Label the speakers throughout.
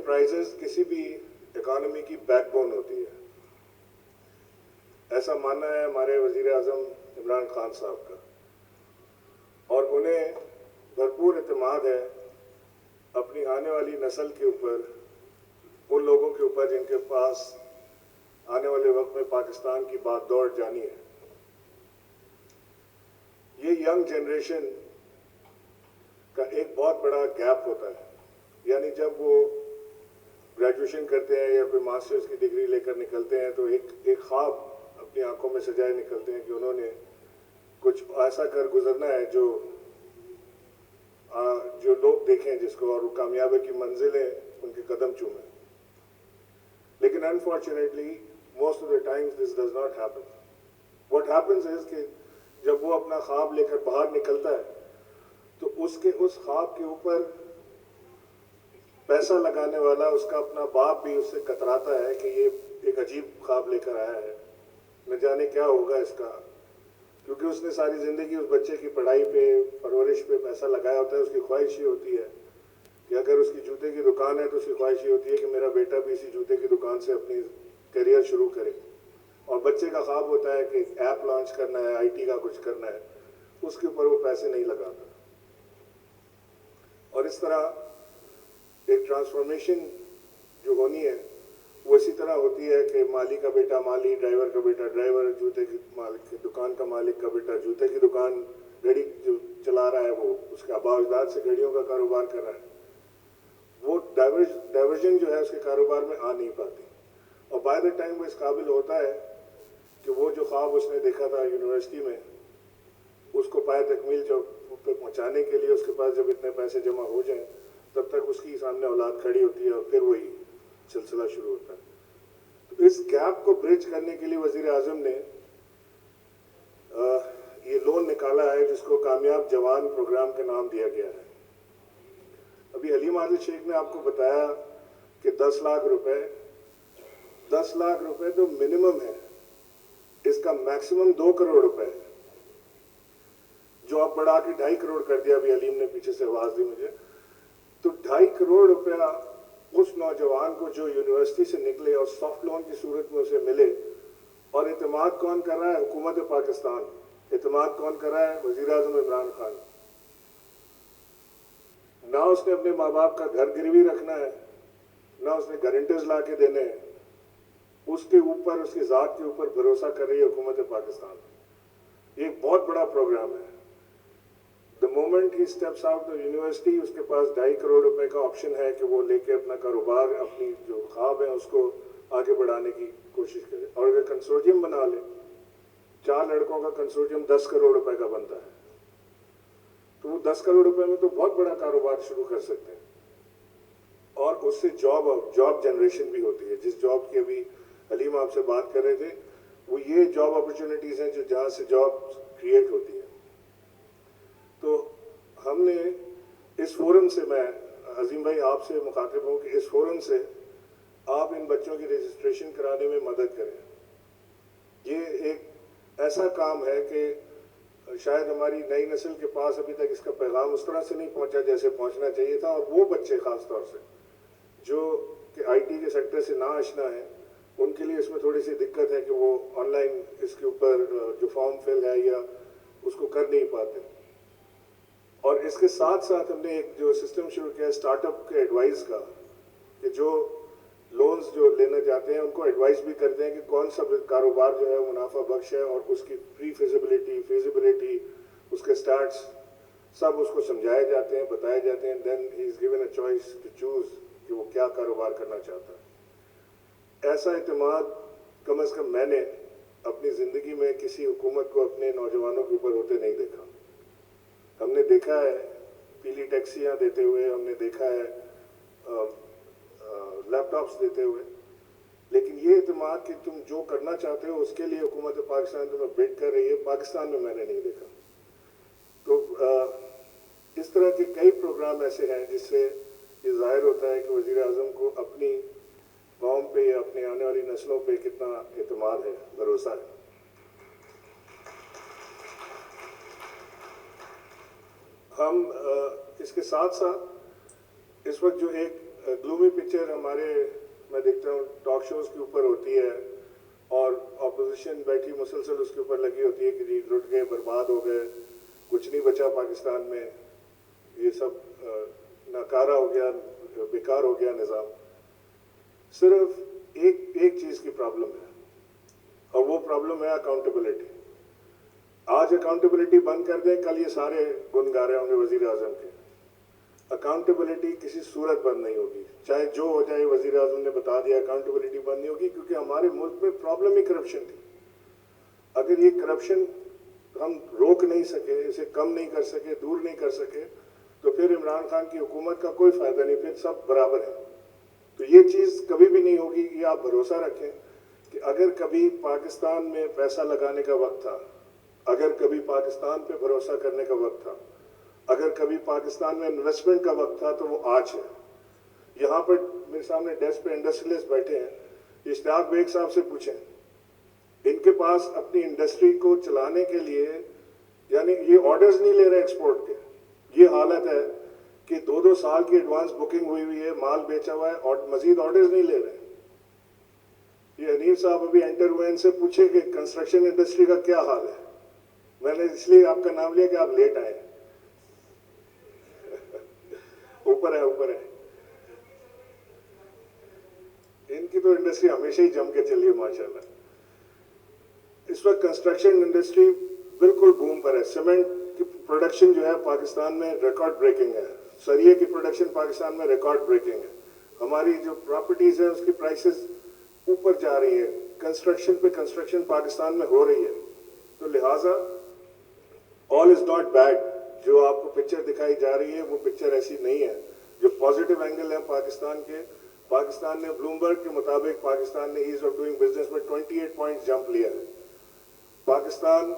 Speaker 1: Enterprises کسی بھی economy کی بیک بون ہوتی ہے، ایسا ماننا ہے ہمارے وزیر اعظم عمران خان صاحب کا، اور انہیں بھرپور اعتماد ہے اپنی آنے والی نسل کے اوپر، ان لوگوں کے اوپر جن کے پاس آنے والے وقت میں پاکستان کی بات دوڑ جانی ہے۔ یہ ینگ جنریشن کا ایک بہت بڑا گیپ ہوتا ہے، یعنی جب وہ گریجویشن کرتے ہیں یا کوئی ماسٹرز کی ڈگری لے کر نکلتے ہیں تو ایک خواب اپنی آنکھوں میں سجائے نکلتے ہیں کہ انہوں نے کچھ ایسا کر گزرنا ہے جو لوگ دیکھیں جس کو، اور کامیابی کی منزلیں ان کے قدم چومیں۔ لیکن unfortunately most of the times this does not happen. What happens is کہ جب وہ اپنا خواب لے کر باہر نکلتا ہے تو اس خواب کے اوپر پیسہ لگانے والا اس کا اپنا باپ بھی اس سے کتراتا ہے کہ یہ ایک عجیب خواب لے کر آیا ہے، نہ جانے کیا ہوگا اس کا، کیونکہ اس نے ساری زندگی اس بچے کی پڑھائی پہ، پرورش پہ پیسہ لگایا ہوتا ہے۔ اس کی خواہش یہ ہوتی ہے کہ اگر اس کی جوتے کی دکان ہے تو اس کی خواہش یہ ہوتی ہے کہ میرا بیٹا بھی اسی جوتے کی دکان سے اپنی کیریئر شروع کرے، اور بچے کا خواب ہوتا ہے کہ ایپ لانچ کرنا ہے، آئی ٹی کا کچھ کرنا ہے، اس کے اوپر وہ پیسے نہیں لگاتا۔ اور اس طرح ایک ٹرانسفارمیشن جو ہونی ہے وہ اسی طرح ہوتی ہے کہ مالی کا بیٹا مالی، ڈرائیور کا بیٹا ڈرائیور، جوتے کی مالک دکان کا مالک کا بیٹا جوتے کی دکان، گھڑی جو چلا رہا ہے وہ اس کے آباء اجداد سے گھڑیوں کا کاروبار کر رہا ہے۔ وہ ڈائیورژن جو ہے اس کے کاروبار میں آ نہیں پاتی، اور بائی دا ٹائم وہ اس قابل ہوتا ہے کہ وہ جو خواب اس نے دیکھا تھا یونیورسٹی میں، اس کو پائے تکمیل جو پہ پہنچانے کے لیے اس کے پاس جب اتنے پیسے جمع ہو جائیں تب تک اس کی سامنے اولاد کھڑی ہوتی ہے، اور پھر وہی سلسلہ شروع ہوتا ہے۔ تو اس گیپ کو برج کرنے کے لیے وزیر اعظم نے یہ لون نکالا ہے جس کو کامیاب جوان پروگرام کا نام دیا گیا ہے۔ ابھی حلیم عادل شیخ نے آپ کو بتایا کہ 10 لاکھ روپے تو منیمم ہے، اس کا میکسیمم 2 کروڑ روپے ہے، جو آپ بڑھا کے 2.5 کروڑ کر دیا۔ ابھی حلیم نے پیچھے سے آواز دی مجھے، تو 2.5 کروڑ روپیہ اس نوجوان کو جو یونیورسٹی سے نکلے اور سافٹ لون کی صورت میں اسے ملے، اور اعتماد کون کر رہا ہے؟ حکومت پاکستان۔ اعتماد کون کر رہا ہے؟ وزیر اعظم عمران خان۔ نہ اس نے اپنے ماں باپ کا گھر گروی رکھنا ہے، نہ اس نے گارنٹرز لا کے دینے ہیں، اس کے اوپر، اس کی ذات کے اوپر بھروسہ کر رہی ہے حکومت پاکستان۔ یہ ایک بہت بڑا پروگرام ہے۔ The moment he steps out of university, اس کے پاس 2.5 کروڑ روپے کا آپشن ہے کہ وہ لے کے اپنا کاروبار، اپنی جو خواب ہیں اس کو آگے بڑھانے کی کوشش کرے۔ اور اگر کنسورشیم بنا لے، 4 لڑکوں کا کنسورشیم 10 کروڑ روپے کا بنتا ہے، تو وہ 10 کروڑ روپے میں تو بہت بڑا کاروبار شروع کر سکتے ہیں، اور اس سے جاب جنریشن بھی ہوتی ہے۔ جس جاب کی ابھی حلیم آپ سے بات کر رہے تھے، وہ یہ جاب اپرچونٹیز ہیں جو جہاں سے جاب کریٹ ہوتی ہے۔ تو ہم نے اس فورم سے، میں عظیم بھائی آپ سے مخاطب ہوں کہ اس فورم سے آپ ان بچوں کی رجسٹریشن کرانے میں مدد کریں۔ یہ ایک ایسا کام ہے کہ شاید ہماری نئی نسل کے پاس ابھی تک اس کا پیغام اس طرح سے نہیں پہنچا جیسے پہنچنا چاہیے تھا، اور وہ بچے خاص طور سے جو کہ آئی ٹی کے سیکٹر سے نا آشنا ہیں، ان کے لیے اس میں تھوڑی سی دقت ہے کہ وہ آن لائن اس کے اوپر جو فارم فل ہے یا اس کو کر نہیں پاتے۔ اور اس کے ساتھ ساتھ ہم نے ایک جو سسٹم شروع کیا ہے اسٹارٹ اپ کے ایڈوائز کا، کہ جو لونز جو لینا چاہتے ہیں ان کو ایڈوائز بھی کرتے ہیں کہ کون سا کاروبار جو ہے منافع بخش ہے، اور اس کی پری فیزیبلٹی، اس کے سٹارٹس سب اس کو سمجھائے جاتے ہیں، بتائے جاتے ہیں، then he is given a choice to choose کہ وہ کیا کاروبار کرنا چاہتا ہے۔ ایسا اعتماد کم از کم میں نے اپنی زندگی میں کسی حکومت کو اپنے نوجوانوں کے اوپر ہوتے نہیں دیکھا۔ ہم نے دیکھا ہے پیلی ٹیکسیاں دیتے ہوئے، ہم نے دیکھا ہے لیپ ٹاپس دیتے ہوئے، لیکن یہ اعتماد کہ تم جو کرنا چاہتے ہو اس کے لیے حکومت پاکستان تمہیں بیٹ کر رہی ہے، پاکستان میں نے نہیں دیکھا۔ تو اس طرح کے کئی پروگرام ایسے ہیں جس سے یہ ظاہر ہوتا ہے کہ وزیر اعظم کو اپنی قوم پہ یا اپنے آنے والی نسلوں پہ کتنا اعتماد ہے، بھروسہ ہے۔ ہم اس کے ساتھ ساتھ اس وقت جو ایک ग्लूमी पिक्चर हमारे, मैं देखता हूँ टॉक शोज़ के ऊपर होती है और अपोजिशन बैठी मुसलसल उसके ऊपर लगी होती है कि जी लुट गए, बर्बाद हो गए, कुछ नहीं बचा पाकिस्तान में, ये सब नाकारा हो गया, बेकार हो गया निज़ाम। सिर्फ एक चीज़ की प्रॉब्लम है और वो प्रॉब्लम है अकाउंटेबिलिटी। आज अकाउंटेबिलिटी बंद कर दें, कल ये सारे गुन गा रहे होंगे वज़ीर आज़म के। अकाउंटेबिलिटी किसी सूरत बंद नहीं होगी, चाहे जो हो जाए। वज़ीर आज़म ने बता दिया अकाउंटेबिलिटी बंद नहीं होगी, क्योंकि हमारे मुल्क में प्रॉब्लम ही करप्शन थी। अगर ये करप्शन हम रोक नहीं सके, इसे कम नहीं कर सके, दूर नहीं कर सके, तो फिर इमरान खान की हुकूमत का कोई फ़ायदा नहीं, फिर सब बराबर है। तो ये चीज़ कभी भी नहीं होगी। ये आप भरोसा रखें कि अगर कभी पाकिस्तान में पैसा लगाने का वक्त था, अगर कभी पाकिस्तान पे भरोसा करने का वक्त था, अगर कभी पाकिस्तान में इन्वेस्टमेंट का वक्त था, तो वो आज है। यहाँ पर मेरे सामने डेस्क पे इंडस्ट्रियलिस्ट बैठे हैं, इश्तियाक बेग साहब से पूछें, इनके पास अपनी इंडस्ट्री को चलाने के लिए, यानी ये ऑर्डर्स नहीं ले रहे एक्सपोर्ट के। ये हालत है कि 2-2 साल की एडवांस बुकिंग हुई है, माल बेचा हुआ है और मजीद ऑर्डर्स नहीं ले रहे। ये हनीफ साहब अभी एंटर हुए, इनसे पूछे कि कंस्ट्रक्शन इंडस्ट्री का क्या हाल है। मैंने इसलिए आपका नाम लिया कि आप लेट आए। ऊपर है। इनकी तो इंडस्ट्री हमेशा ही जम के चली है माशाल्लाह। इस वक्त कंस्ट्रक्शन इंडस्ट्री बिल्कुल बूम पर है। सीमेंट की प्रोडक्शन जो है पाकिस्तान में रिकॉर्ड ब्रेकिंग है। सरिये की प्रोडक्शन पाकिस्तान में रिकॉर्ड ब्रेकिंग है। हमारी जो प्रॉपर्टीज है उसकी प्राइसेस ऊपर जा रही है। कंस्ट्रक्शन पाकिस्तान में हो रही है। तो लिहाजा ऑल इज नॉट बैड। जो आपको पिक्चर दिखाई जा रही है वो पिक्चर ऐसी नहीं है। जो पॉजिटिव एंगल है पाकिस्तान के, पाकिस्तान ने ब्लूमबर्ग के मुताबिक पाकिस्तान ने ईज ऑफ डूइंग बिजनेस में 28 पॉइंट जंप लिया है। पाकिस्तान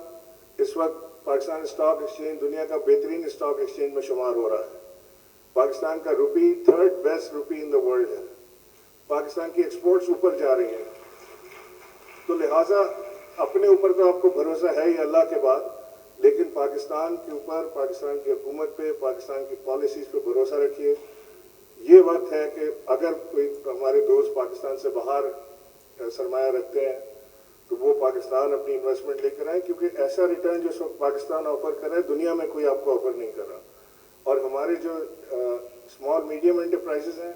Speaker 1: इस वक्त पाकिस्तान स्टॉक एक्सचेंज दुनिया का बेहतरीन स्टॉक एक्सचेंज में शुमार हो रहा है। पाकिस्तान का रुपी 3rd best rupee in the world है। पाकिस्तान की एक्सपोर्ट्स ऊपर जा रही हैं। तो लिहाजा अपने ऊपर तो आपको भरोसा है ही अल्लाह के बाद, लेकिन पाकिस्तान के ऊपर, पाकिस्तान की हुकूमत पे, पाकिस्तान की पॉलिसीज़ पे भरोसा रखिए। ये वक्त है कि अगर कोई हमारे दोस्त पाकिस्तान से बाहर सरमाया रखते हैं तो वो पाकिस्तान अपनी इन्वेस्टमेंट लेकर आए, क्योंकि ऐसा रिटर्न जो पाकिस्तान ऑफर कर रहा है दुनिया में कोई आपको ऑफर नहीं कर रहा। और हमारे जो स्मॉल मीडियम एंटरप्राइजेज हैं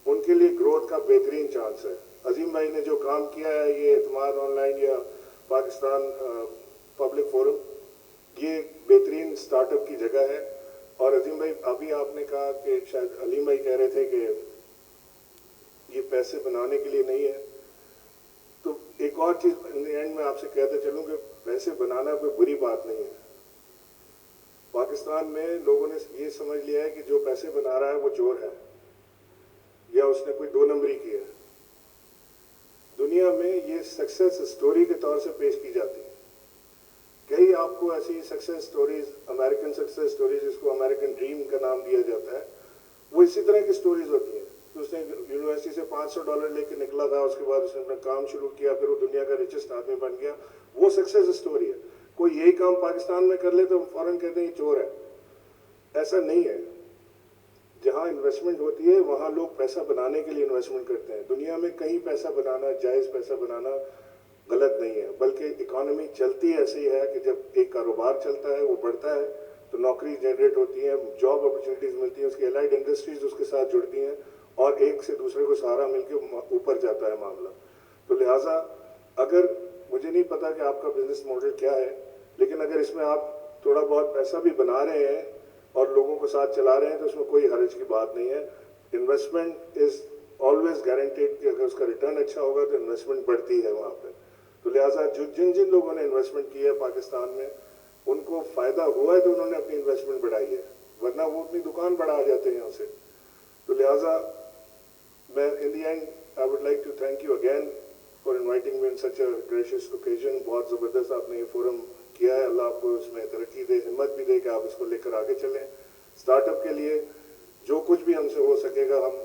Speaker 1: उनके लिए ग्रोथ का बेहतरीन चांस है। अजीम भाई ने जो काम किया है, ये एतमाद ऑनलाइन या पाकिस्तान पब्लिक फोरम, ये बेहतरीन स्टार्टअप की जगह है। और अजीम भाई, अभी आपने कहा कि शायद अलीम भाई कह रहे थे कि ये पैसे बनाने के लिए नहीं है, तो एक और चीज़ इन एंड में आपसे कहते चलूँ कि पैसे बनाना कोई बुरी बात नहीं है। पाकिस्तान में लोगों ने ये समझ लिया है कि जो पैसे बना रहा है वो चोर है या उसने कोई 2 नंबरी की है। दुनिया में ये सक्सेस स्टोरी के तौर से पेश की जाती है। कई आपको ऐसी success stories, American success stories, जिसको अमेरिकन ड्रीम का नाम दिया जाता है, वो इसी तरह की स्टोरीज होती हैं कि उसने यूनिवर्सिटी से $500 लेके निकला था, उसके बाद उसने अपना काम शुरू किया, फिर वो दुनिया का रिचेस्ट आदमी बन गया। वो सक्सेस स्टोरी है। कोई यही काम पाकिस्तान में कर ले तो फौरन कहते हैं ये चोर है। ऐसा नहीं है। जहाँ इन्वेस्टमेंट होती है वहाँ लोग पैसा बनाने के लिए इन्वेस्टमेंट करते हैं। दुनिया में कहीं पैसा बनाना, जायज़ पैसा बनाना गलत नहीं है, बल्कि इकॉनमी चलती ऐसी है कि जब एक कारोबार चलता है, वो बढ़ता है, तो नौकरी जनरेट होती है, जॉब अपॉर्चुनिटीज़ मिलती हैं, उसकी एलाइड इंडस्ट्रीज उसके साथ जुड़ती हैं और एक से दूसरे को सहारा मिलकर ऊपर जाता है मामला। तो लिहाजा अगर, मुझे नहीं पता कि आपका बिजनेस मॉडल क्या है, लेकिन अगर इसमें आप थोड़ा बहुत पैसा भी बना रहे हैं और लोगों को साथ चला रहे हैं तो उसमें कोई हर्ज की बात नहीं है। इन्वेस्टमेंट इज़ ऑलवेज गारंटेड कि अगर उसका रिटर्न अच्छा होगा तो इन्वेस्टमेंट बढ़ती है वहाँ पर। तो लिहाजा जिन लोगों ने इन्वेस्टमेंट की है पाकिस्तान में, उनको फ़ायदा हुआ है तो उन्होंने अपनी इन्वेस्टमेंट बढ़ाई है, वरना वो अपनी दुकान बढ़ा जाते हैं यहाँ से। तो लिहाजा मैं in the end I would like to thank you again for inviting me in such a gracious occasion. बहुत ज़बरदस्त आपने ये फोरम किया है। अल्लाह आपको इसमें तरक्की दे, हिम्मत भी दे कि आप इसको लेकर आगे चलें। स्टार्टअप के लिए जो कुछ भी हमसे हो सकेगा, हम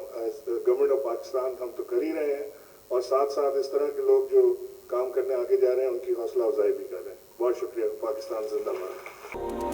Speaker 1: गवर्नमेंट ऑफ पाकिस्तान हम तो कर ही रहे हैं, और साथ साथ इस तरह के लोग जो काम करने आगे जा रहे हैं उनकी हौसला अफजाई भी कर रहे हैं। बहुत शुक्रिया। पाकिस्तान जिंदाबाद।